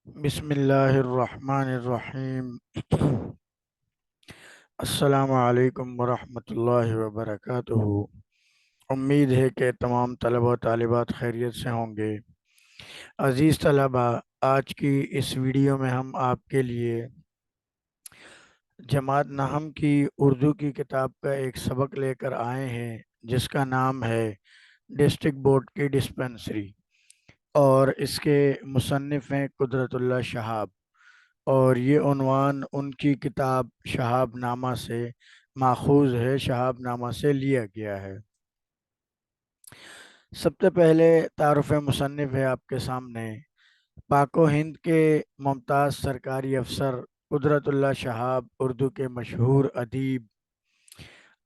بسم اللہ الرحمن الرحیم۔ السلام علیکم ورحمۃ اللہ وبرکاتہ۔ امید ہے کہ تمام طلبہ و طالبات خیریت سے ہوں گے۔ عزیز طلبہ، آج کی اس ویڈیو میں ہم آپ کے لیے جماعت نہم کی اردو کی کتاب کا ایک سبق لے کر آئے ہیں، جس کا نام ہے ڈسٹرکٹ بورڈ کی ڈسپنسری، اور اس کے مصنف ہیں قدرت اللہ شہاب، اور یہ عنوان ان کی کتاب شہاب نامہ سے ماخوذ ہے، شہاب نامہ سے لیا گیا ہے۔ سب سے پہلے تعارف مصنف ہے آپ کے سامنے۔ پاک و ہند کے ممتاز سرکاری افسر قدرت اللہ شہاب اردو کے مشہور ادیب،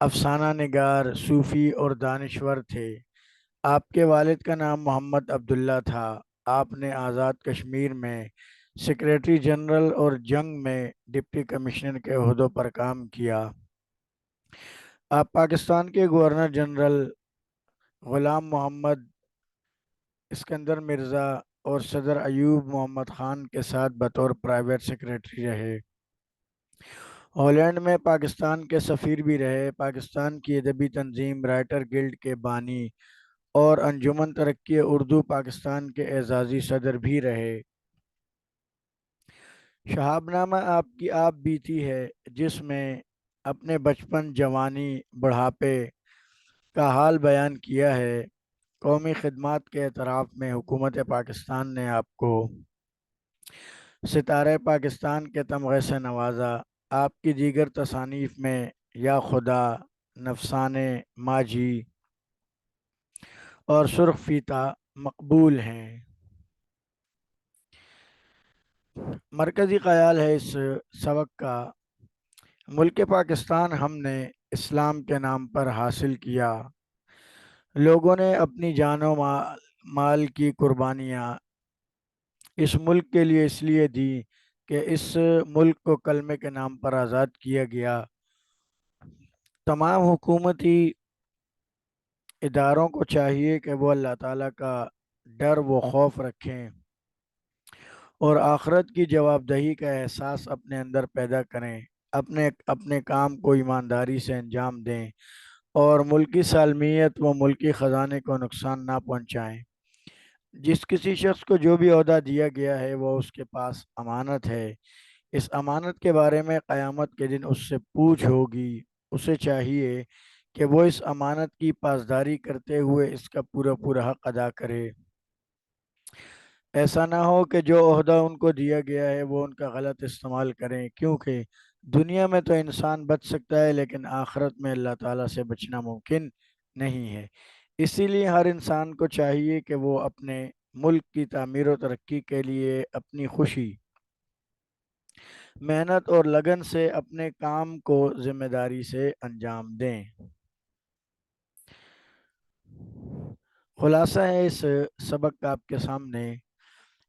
افسانہ نگار، صوفی اور دانشور تھے۔ آپ کے والد کا نام محمد عبداللہ تھا۔ آپ نے آزاد کشمیر میں سیکریٹری جنرل اور جنگ میں ڈپٹی کمشنر کے عہدوں پر کام کیا۔ آپ پاکستان کے گورنر جنرل غلام محمد اسکندر مرزا اور صدر ایوب محمد خان کے ساتھ بطور پرائیویٹ سیکریٹری رہے۔ ہالینڈ میں پاکستان کے سفیر بھی رہے۔ پاکستان کی ادبی تنظیم رائٹر گلڈ کے بانی اور انجمن ترقی اردو پاکستان کے اعزازی صدر بھی رہے۔ شہاب نامہ آپ کی آپ بیتی ہے، جس میں اپنے بچپن، جوانی، بڑھاپے کا حال بیان کیا ہے۔ قومی خدمات کے اعتراف میں حکومت پاکستان نے آپ کو ستارہ پاکستان کے تمغے سے نوازا۔ آپ کی دیگر تصانیف میں یا خدا، نفسانے، ماجی اور سرخ فیتہ مقبول ہیں۔ مرکزی خیال ہے اس سبق کا: ملک پاکستان ہم نے اسلام کے نام پر حاصل کیا۔ لوگوں نے اپنی جان و مال کی قربانیاں اس ملک کے لیے اس لیے دی کہ اس ملک کو کلمے کے نام پر آزاد کیا گیا۔ تمام حکومتی اداروں کو چاہیے کہ وہ اللہ تعالیٰ کا ڈر و خوف رکھیں اور آخرت کی جواب دہی کا احساس اپنے اندر پیدا کریں، اپنے کام کو ایمانداری سے انجام دیں اور ملکی سالمیت و ملکی خزانے کو نقصان نہ پہنچائیں۔ جس کسی شخص کو جو بھی عہدہ دیا گیا ہے وہ اس کے پاس امانت ہے۔ اس امانت کے بارے میں قیامت کے دن اس سے پوچھ ہوگی۔ اسے چاہیے کہ وہ اس امانت کی پاسداری کرتے ہوئے اس کا پورا پورا حق ادا کرے۔ ایسا نہ ہو کہ جو عہدہ ان کو دیا گیا ہے وہ ان کا غلط استعمال کریں، کیونکہ دنیا میں تو انسان بچ سکتا ہے لیکن آخرت میں اللہ تعالیٰ سے بچنا ممکن نہیں ہے۔ اسی لیے ہر انسان کو چاہیے کہ وہ اپنے ملک کی تعمیر و ترقی کے لیے اپنی خوشی، محنت اور لگن سے اپنے کام کو ذمہ داری سے انجام دیں۔ خلاصہ ہے اس سبق کا آپ کے سامنے۔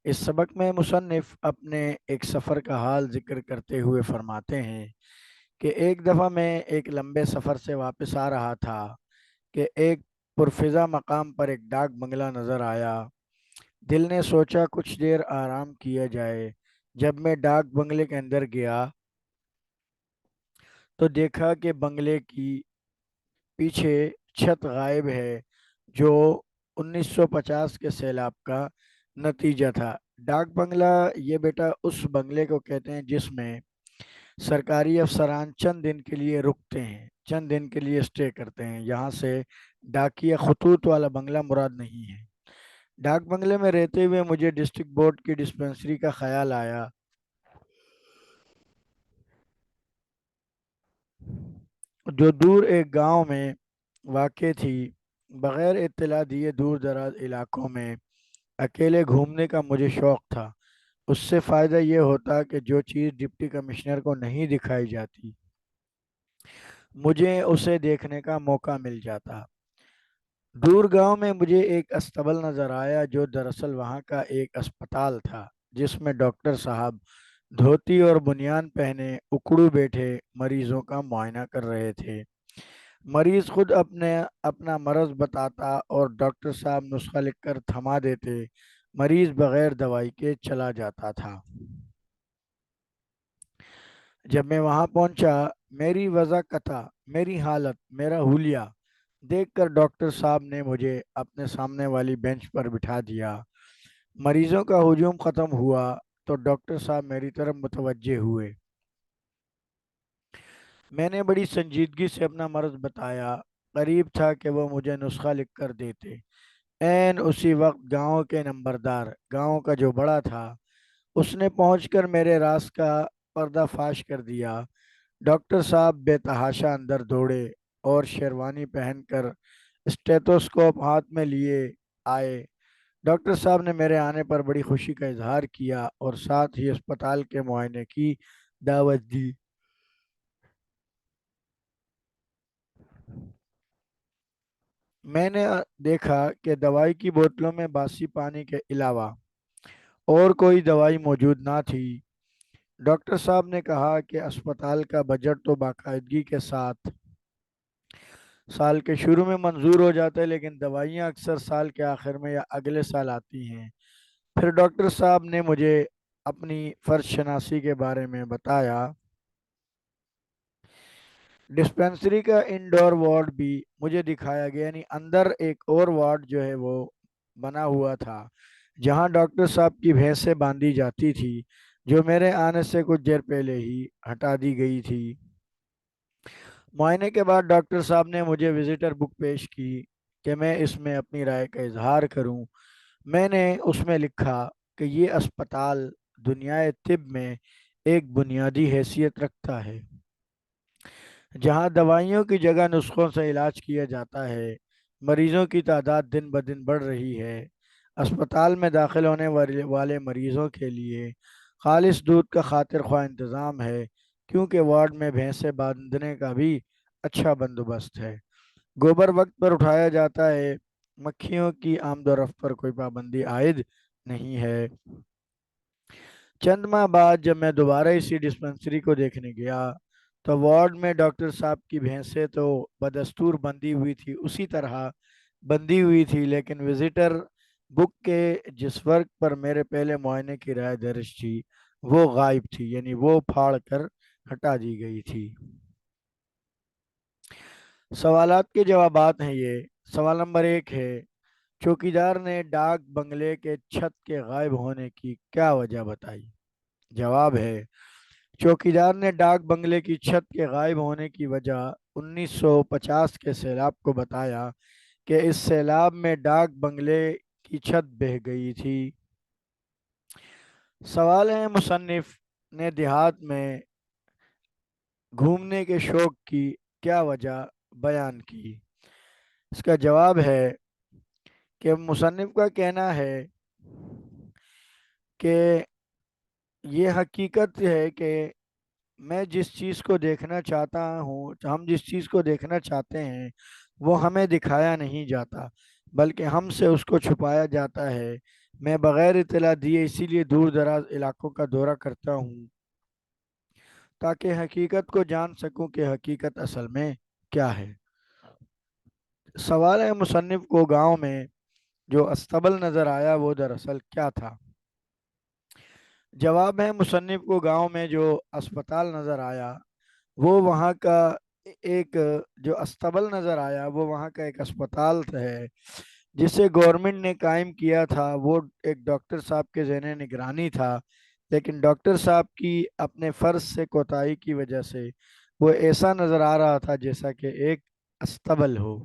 اس سبق میں مصنف اپنے ایک سفر کا حال ذکر کرتے ہوئے فرماتے ہیں کہ ایک دفعہ میں ایک لمبے سفر سے واپس آ رہا تھا کہ ایک پرفضا مقام پر ایک ڈاک بنگلہ نظر آیا۔ دل نے سوچا کچھ دیر آرام کیا جائے۔ جب میں ڈاک بنگلے کے اندر گیا تو دیکھا کہ بنگلے کی پیچھے چھت غائب ہے، جو 1950 کے سیلاب کا نتیجہ تھا۔ ڈاک بنگلہ یہ بیٹا اس بنگلے کو کہتے ہیں جس میں سرکاری افسران چند دن کے لیے رکتے ہیں، چند دن کے لیے اسٹے کرتے ہیں۔ یہاں سے ڈاکیہ خطوط والا بنگلہ مراد نہیں ہے۔ ڈاک بنگلے میں رہتے ہوئے مجھے ڈسٹرکٹ بورڈ کی ڈسپنسری کا خیال آیا، جو دور ایک گاؤں میں واقع تھی۔ بغیر اطلاع دیے دور دراز علاقوں میں اکیلے گھومنے کا مجھے شوق تھا۔ اس سے فائدہ یہ ہوتا کہ جو چیز ڈپٹی کمشنر کو نہیں دکھائی جاتی، مجھے اسے دیکھنے کا موقع مل جاتا۔ دور گاؤں میں مجھے ایک استبل نظر آیا، جو دراصل وہاں کا ایک اسپتال تھا، جس میں ڈاکٹر صاحب دھوتی اور بنیان پہنے اکڑو بیٹھے مریضوں کا معائنہ کر رہے تھے۔ مریض خود اپنا مرض بتاتا اور ڈاکٹر صاحب نسخہ لکھ کر تھما دیتے مریض بغیر دوائی کے چلا جاتا تھا۔ جب میں وہاں پہنچا، میری وضع قطع، میری حالت، میرا حلیہ دیکھ کر ڈاکٹر صاحب نے مجھے اپنے سامنے والی بینچ پر بٹھا دیا۔ مریضوں کا ہجوم ختم ہوا تو ڈاکٹر صاحب میری طرف متوجہ ہوئے۔ میں نے بڑی سنجیدگی سے اپنا مرض بتایا۔ قریب تھا کہ وہ مجھے نسخہ لکھ کر دیتے۔ عین اسی وقت گاؤں کے نمبردار، گاؤں کا جو بڑا تھا، اس نے پہنچ کر میرے راز کا پردہ فاش کر دیا۔ ڈاکٹر صاحب بے تحاشا اندر دوڑے اور شیروانی پہن کر اسٹیتوسکوپ ہاتھ میں لیے آئے۔ ڈاکٹر صاحب نے میرے آنے پر بڑی خوشی کا اظہار کیا اور ساتھ ہی اسپتال کے معائنے کی دعوت دی۔ میں نے دیکھا کہ دوائی کی بوتلوں میں باسی پانی کے علاوہ اور کوئی دوائی موجود نہ تھی۔ ڈاکٹر صاحب نے کہا کہ اسپتال کا بجٹ تو باقاعدگی کے ساتھ سال کے شروع میں منظور ہو جاتا ہے، لیکن دوائیاں اکثر سال کے آخر میں یا اگلے سال آتی ہیں۔ پھر ڈاکٹر صاحب نے مجھے اپنی فرض شناسی کے بارے میں بتایا۔ ڈسپینسری کا انڈور وارڈ بھی مجھے دکھایا گیا، یعنی اندر ایک اور وارڈ جو ہے وہ بنا ہوا تھا، جہاں ڈاکٹر صاحب کی بھینسیں باندھی جاتی تھی، جو میرے آنے سے کچھ دیر پہلے ہی ہٹا دی گئی تھی۔ معائنے کے بعد ڈاکٹر صاحب نے مجھے وزٹر بک پیش کی کہ میں اس میں اپنی رائے کا اظہار کروں۔ میں نے اس میں لکھا کہ یہ اسپتال دنیائے طب میں ایک بنیادی حیثیت رکھتا ہے، جہاں دوائیوں کی جگہ نسخوں سے علاج کیا جاتا ہے۔ مریضوں کی تعداد دن بدن بڑھ رہی ہے۔ اسپتال میں داخل ہونے والے مریضوں کے لیے خالص دودھ کا خاطر خواہ انتظام ہے، کیونکہ وارڈ میں بھینسیں باندھنے کا بھی اچھا بندوبست ہے۔ گوبر وقت پر اٹھایا جاتا ہے۔ مکھیوں کی آمد و رفت پر کوئی پابندی عائد نہیں ہے۔ چند ماہ بعد جب میں دوبارہ اسی ڈسپنسری کو دیکھنے گیا تو وارڈ میں ڈاکٹر صاحب کی بھینسیں تو بدستور بندھی ہوئی تھی، اسی طرح بندھی ہوئی تھی، لیکن وزٹر بک کے جس ورق پر میرے پہلے معائنے کی رائے درج تھی وہ غائب تھی، یعنی وہ پھاڑ کر ہٹا دی گئی تھی۔ سوالات کے جوابات ہیں یہ۔ سوال نمبر 1 ہے، چوکیدار نے ڈاک بنگلے کے چھت کے غائب ہونے کی کیا وجہ بتائی؟ جواب ہے، چوکیدار نے ڈاک بنگلے کی چھت کے غائب ہونے کی وجہ 1950 کے سیلاب کو بتایا کہ اس سیلاب میں ڈاک بنگلے کی چھت بہہ گئی تھی۔ سوال ہے، مصنف نے دیہات میں گھومنے کے شوق کی کیا وجہ بیان کی؟ اس کا جواب ہے کہ مصنف کا کہنا ہے کہ یہ حقیقت ہے کہ میں جس چیز کو دیکھنا چاہتا ہوں، ہم جس چیز کو دیکھنا چاہتے ہیں وہ ہمیں دکھایا نہیں جاتا، بلکہ ہم سے اس کو چھپایا جاتا ہے۔ میں بغیر اطلاع دیے اسی لیے دور دراز علاقوں کا دورہ کرتا ہوں تاکہ حقیقت کو جان سکوں کہ حقیقت اصل میں کیا ہے۔ سوال ہے، مصنف کو گاؤں میں جو استبل نظر آیا وہ دراصل کیا تھا؟ جواب ہے، مصنف کو گاؤں میں جو اسپتال نظر آیا وہ وہاں کا ایک جو استبل نظر آیا وہ وہاں کا ایک اسپتال ہے جسے گورنمنٹ نے قائم کیا تھا۔ وہ ایک ڈاکٹر صاحب کے ذہن نگرانی تھا، لیکن ڈاکٹر صاحب کی اپنے فرض سے کوتاہی کی وجہ سے وہ ایسا نظر آ رہا تھا جیسا کہ ایک استبل ہو۔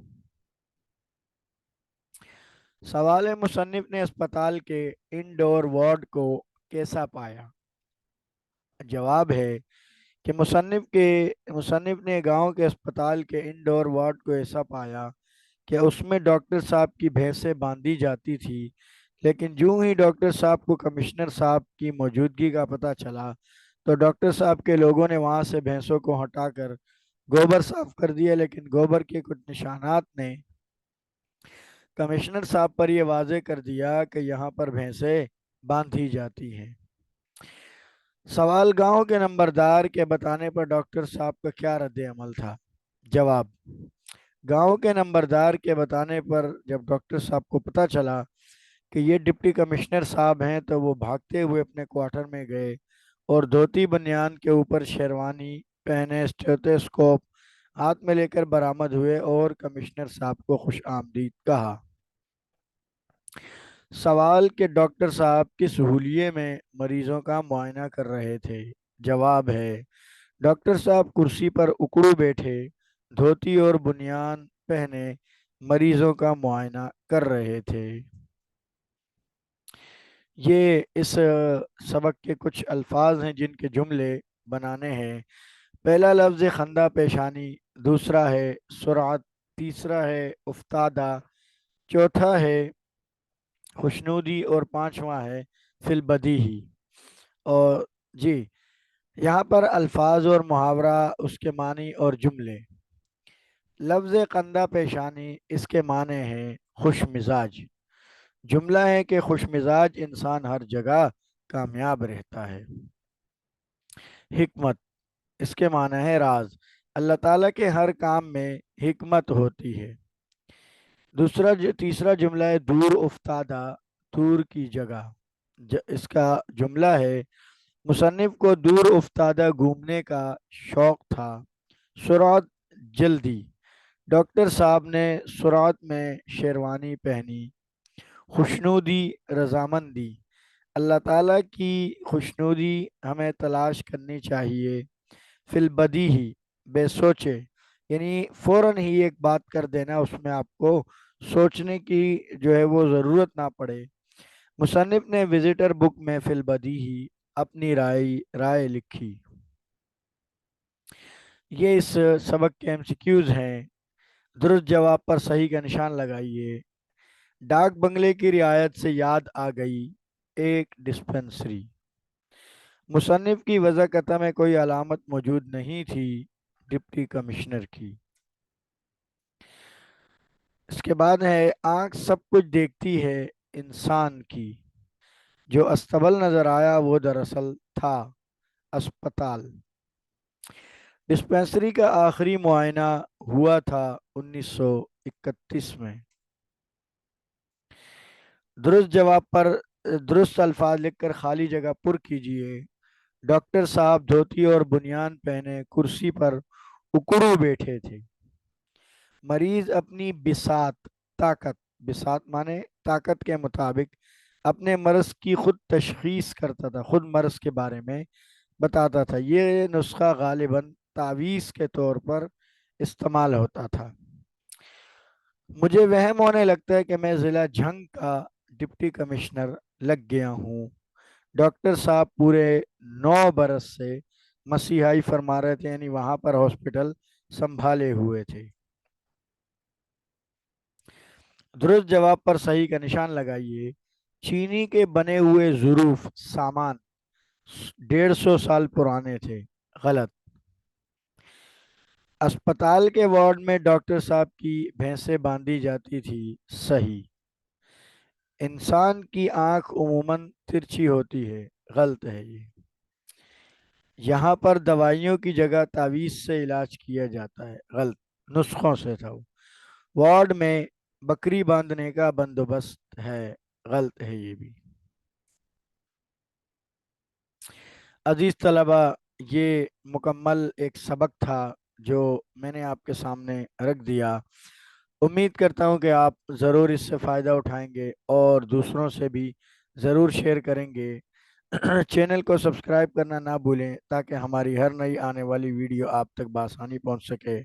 سوال ہے، مصنف نے اسپتال کے انڈور وارڈ کو کیسا پایا؟ جواب ہے کہ مصنف نے گاؤں کے اسپتال کے انڈور وارڈ کو ایسا پایا کہ اس میں ڈاکٹر صاحب کی بھینسیں باندھی جاتی تھی، لیکن جو ہی ڈاکٹر صاحب کو کمشنر صاحب کی موجودگی کا پتہ چلا تو ڈاکٹر صاحب کے لوگوں نے وہاں سے بھینسوں کو ہٹا کر گوبر صاف کر دیا، لیکن گوبر کے کچھ نشانات نے کمشنر صاحب پر یہ واضح کر دیا کہ یہاں پر بھینسیں باندھی جاتی ہیں۔ سوال، گاؤں کے نمبردار کے بتانے پر ڈاکٹر صاحب کا کیا رد عمل تھا؟ جواب، گاؤں کے نمبردار کے بتانے پر جب ڈاکٹر صاحب کو پتہ چلا کہ یہ ڈپٹی کمشنر صاحب ہیں، تو وہ بھاگتے ہوئے اپنے کوارٹر میں گئے اور دھوتی بنیان کے اوپر شیروانی پہنے اسٹیتھوسکوپ ہاتھ میں لے کر برآمد ہوئے اور کمشنر صاحب کو خوش آمدید کہا۔ سوال کہ ڈاکٹر صاحب کس حلیے میں مریضوں کا معائنہ کر رہے تھے؟ جواب ہے، ڈاکٹر صاحب کرسی پر اکڑو بیٹھے، دھوتی اور بنیان پہنے مریضوں کا معائنہ کر رہے تھے۔ یہ اس سبق کے کچھ الفاظ ہیں جن کے جملے بنانے ہیں۔ پہلا لفظ خندہ پیشانی، دوسرا ہے سرعت، تیسرا ہے افتادہ، چوتھا ہے خوشنودی اور پانچواں ہے فی البدیہی۔ اور جی، یہاں پر الفاظ اور محاورہ، اس کے معنی اور جملے۔ لفظ قندہ پیشانی، اس کے معنی ہیں خوش مزاج۔ جملہ ہے کہ خوش مزاج انسان ہر جگہ کامیاب رہتا ہے۔ حکمت، اس کے معنی ہے راز۔ اللہ تعالیٰ کے ہر کام میں حکمت ہوتی ہے۔ تیسرا جملہ ہے دور افتادہ، دور کی جگہ۔ اس کا جملہ ہے مصنف کو دور افتادہ گھومنے کا شوق تھا۔ سرعت، جلدی، ڈاکٹر صاحب نے سرعت میں شیروانی پہنی۔ خوشنودی، رضامندی، اللہ تعالیٰ کی خوشنودی ہمیں تلاش کرنی چاہیے۔ فی البدیہی، بے سوچے، یعنی فوراً ہی ایک بات کر دینا، اس میں آپ کو سوچنے کی جو ہے وہ ضرورت نہ پڑے۔ مصنف نے وزیٹر بک میں فی البدیہی اپنی رائے لکھی۔ یہ اس سبق کے MCQs ہیں۔ درست جواب پر صحیح کا نشان لگائیے۔ ڈاک بنگلے کی رعایت سے یاد آ گئی ایک ڈسپنسری۔ مصنف کی وضع قطع میں کوئی علامت موجود نہیں تھی ڈپٹی کمشنر کی۔ اس کے بعد ہے آنکھ سب کچھ دیکھتی ہے انسان کی، جو استبل نظر آیا وہ دراصل تھا اسپتال۔ ڈسپنسری کا آخری معائنہ ہوا تھا 1931 میں۔ درست جواب پر درست الفاظ لکھ کر خالی جگہ پر کیجیے۔ ڈاکٹر صاحب دھوتی اور بنیان پہنے کرسی پر اکڑو بیٹھے تھے۔ مریض اپنی بساط، طاقت، بساط مانے طاقت کے مطابق اپنے مرض کی خود تشخیص کرتا تھا، خود مرض کے بارے میں بتاتا تھا۔ یہ نسخہ غالباً تعویذ کے طور پر استعمال ہوتا تھا۔ مجھے وہم ہونے لگتا ہے کہ میں ضلع جھنگ کا ڈپٹی کمشنر لگ گیا ہوں۔ ڈاکٹر صاحب پورے 9 برس سے مسیحائی فرما رہے تھے، یعنی وہاں پر ہاسپٹل سنبھالے ہوئے تھے۔ درست جواب پر صحیح کا نشان لگائیے۔ چینی کے بنے ہوئے ظروف سامان 150 سال پرانے تھے۔ غلط۔ اسپتال کے وارڈ میں ڈاکٹر صاحب کی بھینسیں باندھی جاتی تھی۔ صحیح۔ انسان کی آنکھ عموماً ترچھی ہوتی ہے۔ غلط ہے یہ۔ یہاں پر دوائیوں کی جگہ تعویذ سے علاج کیا جاتا ہے۔ غلط، نسخوں سے تھا وہ۔ وارڈ میں بکری باندھنے کا بندوبست ہے۔ غلط ہے یہ بھی۔ عزیز طلبہ، یہ مکمل ایک سبق تھا جو میں نے آپ کے سامنے رکھ دیا۔ امید کرتا ہوں کہ آپ ضرور اس سے فائدہ اٹھائیں گے اور دوسروں سے بھی ضرور شیئر کریں گے۔ چینل کو سبسکرائب کرنا نہ بھولیں تاکہ ہماری ہر نئی آنے والی ویڈیو آپ تک بآسانی پہنچ سکے۔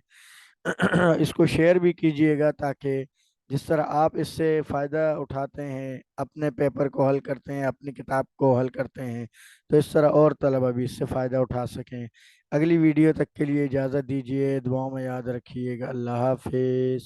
اس کو شیئر بھی کیجئے گا تاکہ جس طرح آپ اس سے فائدہ اٹھاتے ہیں، اپنے پیپر کو حل کرتے ہیں، اپنی کتاب کو حل کرتے ہیں، تو اس طرح اور طلبہ بھی اس سے فائدہ اٹھا سکیں۔ اگلی ویڈیو تک کے لیے اجازت دیجیے، دعاؤں میں یاد رکھیے گا۔ اللہ حافظ۔